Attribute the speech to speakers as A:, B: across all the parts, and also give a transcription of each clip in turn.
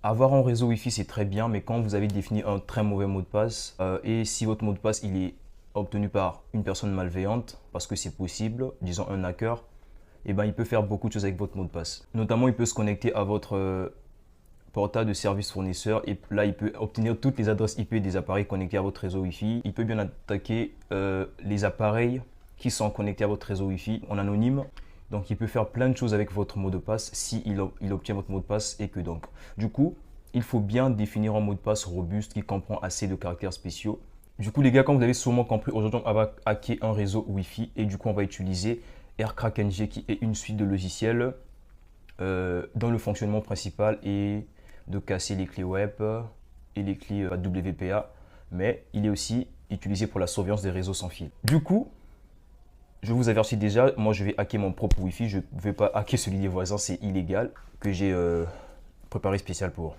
A: Avoir un réseau Wi-Fi, c'est très bien, mais quand vous avez défini un très mauvais mot de passe, et si votre mot de passe il est obtenu par une personne malveillante, parce que c'est possible, disons un hacker, et ben, il peut faire beaucoup de choses avec votre mot de passe. Notamment, il peut se connecter à votre portail de service fournisseur et là, il peut obtenir toutes les adresses IP des appareils connectés à votre réseau Wi-Fi. Il peut bien attaquer les appareils qui sont connectés à votre réseau Wi-Fi en anonyme. Donc, il peut faire plein de choses avec votre mot de passe si il obtient votre mot de passe et que donc. Du coup, il faut bien définir un mot de passe robuste qui comprend assez de caractères spéciaux. Du coup, les gars, comme vous avez sûrement compris, aujourd'hui, on va hacker un réseau Wi-Fi et du coup, on va utiliser AirCrackNG qui est une suite de logiciels dont le fonctionnement principal est de casser les clés web et les clés WPA, mais il est aussi utilisé pour la surveillance des réseaux sans fil. Du coup, je vous avertis déjà, moi je vais hacker mon propre Wi-Fi, je ne vais pas hacker celui des voisins, c'est illégal, que j'ai préparé spécial pour.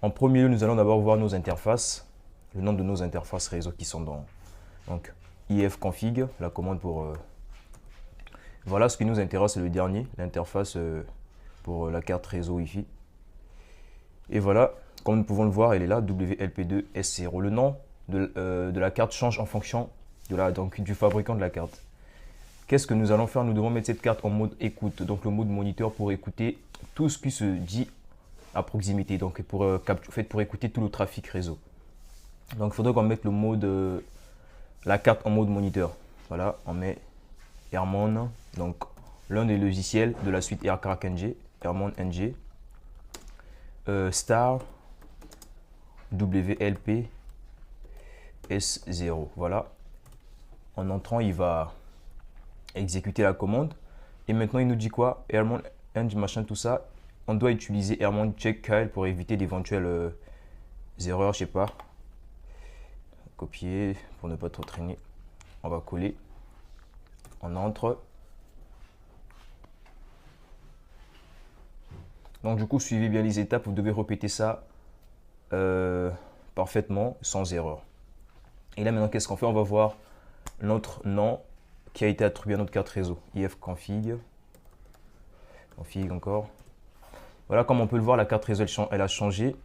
A: En premier lieu, nous allons d'abord voir nos interfaces, le nom de nos interfaces réseau qui sont dans donc ifconfig, la commande pour voilà, ce qui nous intéresse, c'est le dernier, l'interface pour la carte réseau Wi-Fi. Et voilà, comme nous pouvons le voir, elle est là, WLP2S0. Le nom de la carte change en fonction donc, du fabricant de la carte. Qu'est-ce que nous allons faire? Nous devons mettre cette carte en mode écoute, donc le mode moniteur pour écouter tout ce qui se dit à proximité, donc pour écouter tout le trafic réseau. Donc il faudrait qu'on mette la carte en mode moniteur. Voilà, on met Airmon, donc l'un des logiciels de la suite AirCrackNG, Airmon NG, star WLP S0. Voilà. En entrant, il va exécuter la commande. Et maintenant, il nous dit quoi? Airmon NG, machin, tout ça. On doit utiliser Airmon check Kyle pour éviter d'éventuelles erreurs, je sais pas. Copier pour ne pas trop traîner. On va coller. On entre. Donc du coup, suivez bien les étapes. Vous devez répéter ça parfaitement, sans erreur. Et là maintenant, qu'est-ce qu'on fait? On va voir notre nom qui a été attribué à notre carte réseau. ifconfig. Config encore. Voilà, comme on peut le voir, la carte réseau, elle a changé.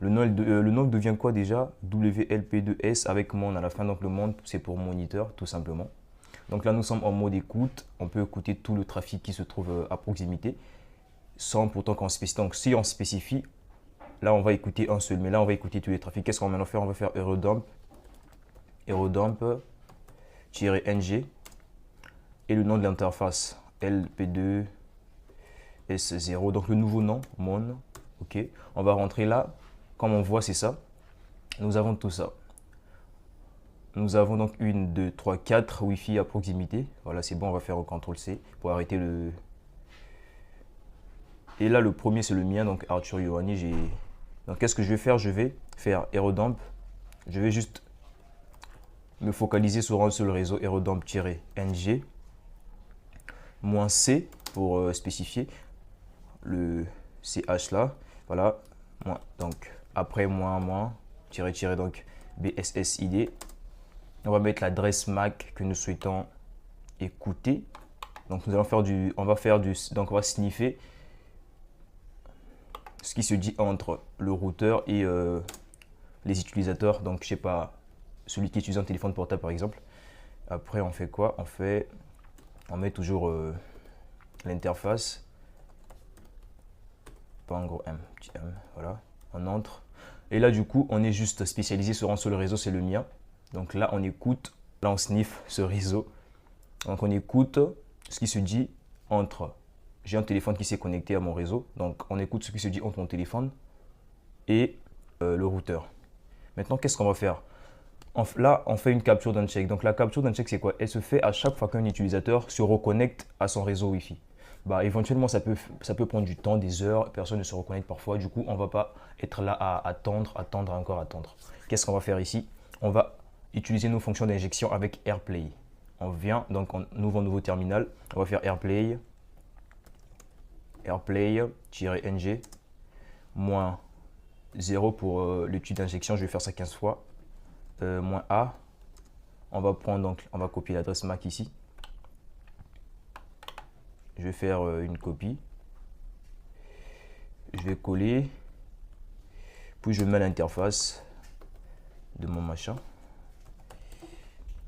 A: Le nom devient quoi déjà? WLP2S avec mon à la fin. Donc le monde, c'est pour moniteur, tout simplement. Donc là, nous sommes en mode écoute. On peut écouter tout le trafic qui se trouve à proximité, sans pourtant qu'on spécifie. Donc si on spécifie, là, on va écouter un seul. Mais là, on va écouter tous les trafics. Qu'est-ce qu'on va maintenant faire? On va faire aerodump-ng et le nom de l'interface LP2 S0, donc le nouveau nom, mon. Ok, on va rentrer là. Comme on voit, c'est ça. Nous avons tout ça. Nous avons donc 1, 2, 3, 4 Wi-Fi à proximité. Voilà, c'est bon, on va faire un CTRL-C pour arrêter le... Et là, le premier, c'est le mien, donc Arthur Yohani. Donc, qu'est-ce que je vais faire? Je vais faire aerodump. Je vais juste me focaliser sur un seul réseau, aerodump-ng, -c pour spécifier le CH là. Voilà, donc après -, donc BSSID. On va mettre l'adresse MAC que nous souhaitons écouter. Donc nous allons faire donc on va sniffer ce qui se dit entre le routeur et les utilisateurs. Donc je sais pas, celui qui utilise un téléphone portable par exemple. Après on fait quoi? On met toujours l'interface. Pas un gros M, petit M, voilà. On entre. Et là du coup on est juste spécialisé sur un seul réseau, c'est le mien. Donc là on écoute, là on sniffe ce réseau. Donc on écoute ce qui se dit entre, j'ai un téléphone qui s'est connecté à mon réseau, donc on écoute ce qui se dit entre mon téléphone et le routeur. Maintenant qu'est-ce qu'on va faire? Là on fait une capture d'un check. Donc la capture d'un check c'est quoi? Elle se fait à chaque fois qu'un utilisateur se reconnecte à son réseau Wi-Fi. Bah, éventuellement ça peut prendre du temps, des heures, personne ne se reconnecte parfois, du coup on ne va pas être là à attendre. Qu'est-ce qu'on va faire ici? On va utiliser nos fonctions d'injection avec AirPlay. On vient, donc on ouvre un nouveau terminal, on va faire AirPlay, AirPlay-ng, -0 pour l'étude d'injection, je vais faire ça 15 fois, -a, on va prendre donc, on va copier l'adresse MAC ici, je vais faire une copie, je vais coller, Puis je mets l'interface de mon machin.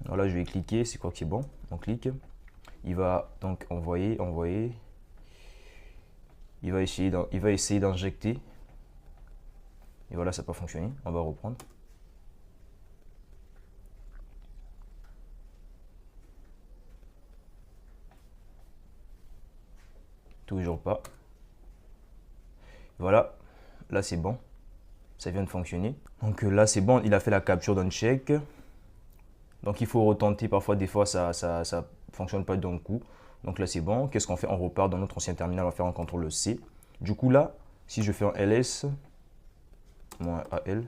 A: Voilà, je vais cliquer, c'est quoi qui est bon. On clique. Il va donc envoyer. Il va essayer d'injecter. Et voilà, ça n'a pas fonctionné. On va reprendre. Toujours pas. Voilà, là c'est bon. Ça vient de fonctionner. Donc là c'est bon, il a fait la capture d'un check. Donc il faut retenter, parfois des fois ça fonctionne pas d'un coup. Donc là c'est bon. Qu'est-ce qu'on fait? On repart dans notre ancien terminal, on va faire un CTRL-C. Du coup là, si je fais un ls, -al,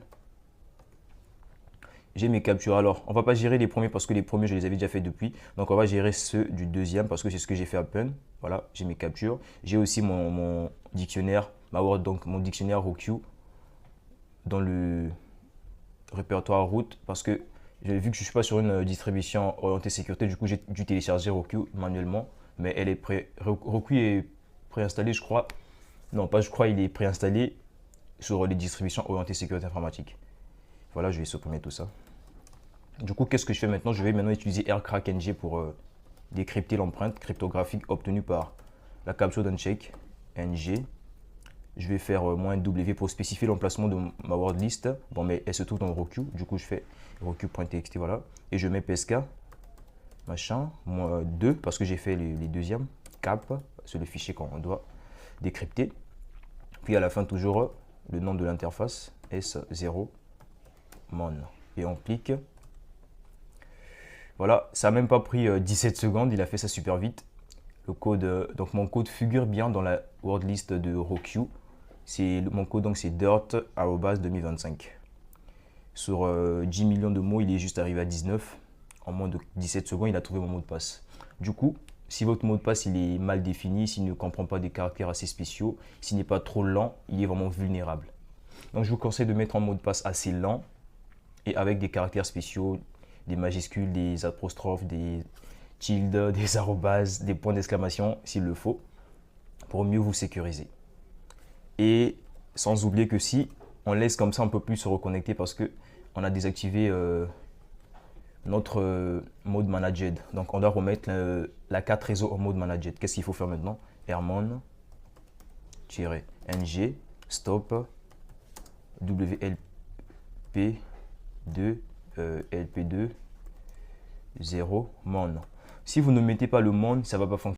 A: j'ai mes captures. Alors, on va pas gérer les premiers parce que les premiers, je les avais déjà fait depuis. Donc, on va gérer ceux du deuxième parce que c'est ce que j'ai fait à peine. Voilà, j'ai mes captures. J'ai aussi mon dictionnaire, ma Word, donc mon dictionnaire ROCU dans le répertoire route parce que vu que je ne suis pas sur une distribution orientée sécurité, du coup, j'ai dû télécharger ROCU manuellement. Mais elle est ROCU est préinstallé, je crois. Non, pas je crois, il est préinstallé sur les distributions orientées sécurité informatique. Voilà, je vais supprimer tout ça. Du coup, qu'est-ce que je fais maintenant? Je vais maintenant utiliser AirCrackNG pour décrypter l'empreinte cryptographique obtenue par la capture d'un check NG. Je vais faire -W pour spécifier l'emplacement de ma word list. Bon, mais elle se trouve dans le ROCU. Du coup, je fais ROCU.txt, voilà. Et je mets PSK, machin, -2, parce que j'ai fait les deuxièmes. Cap, c'est le fichier qu'on doit décrypter. Puis à la fin, toujours le nom de l'interface, S0 mon. Et on clique. Voilà, ça n'a même pas pris 17 secondes, il a fait ça super vite. Le code, donc mon code figure bien dans la word list de ROCU. Mon code, donc c'est dirt@2025. Sur 10 millions de mots, il est juste arrivé à 19. En moins de 17 secondes, il a trouvé mon mot de passe. Du coup, si votre mot de passe il est mal défini, s'il ne comprend pas des caractères assez spéciaux, s'il n'est pas trop lent, il est vraiment vulnérable. Donc je vous conseille de mettre un mot de passe assez lent et avec des caractères spéciaux, des majuscules, des apostrophes, des tildes, des arrobases, des points d'exclamation s'il le faut, pour mieux vous sécuriser. Et sans oublier que si on laisse comme ça, on ne peut plus se reconnecter parce qu'on a désactivé notre mode managed. Donc on doit remettre la carte réseau en mode managed. Qu'est-ce qu'il faut faire maintenant? Hermon-ng stop WLP2 LP2 0 mon. Si vous ne mettez pas le mon, ça ne va pas fonctionner.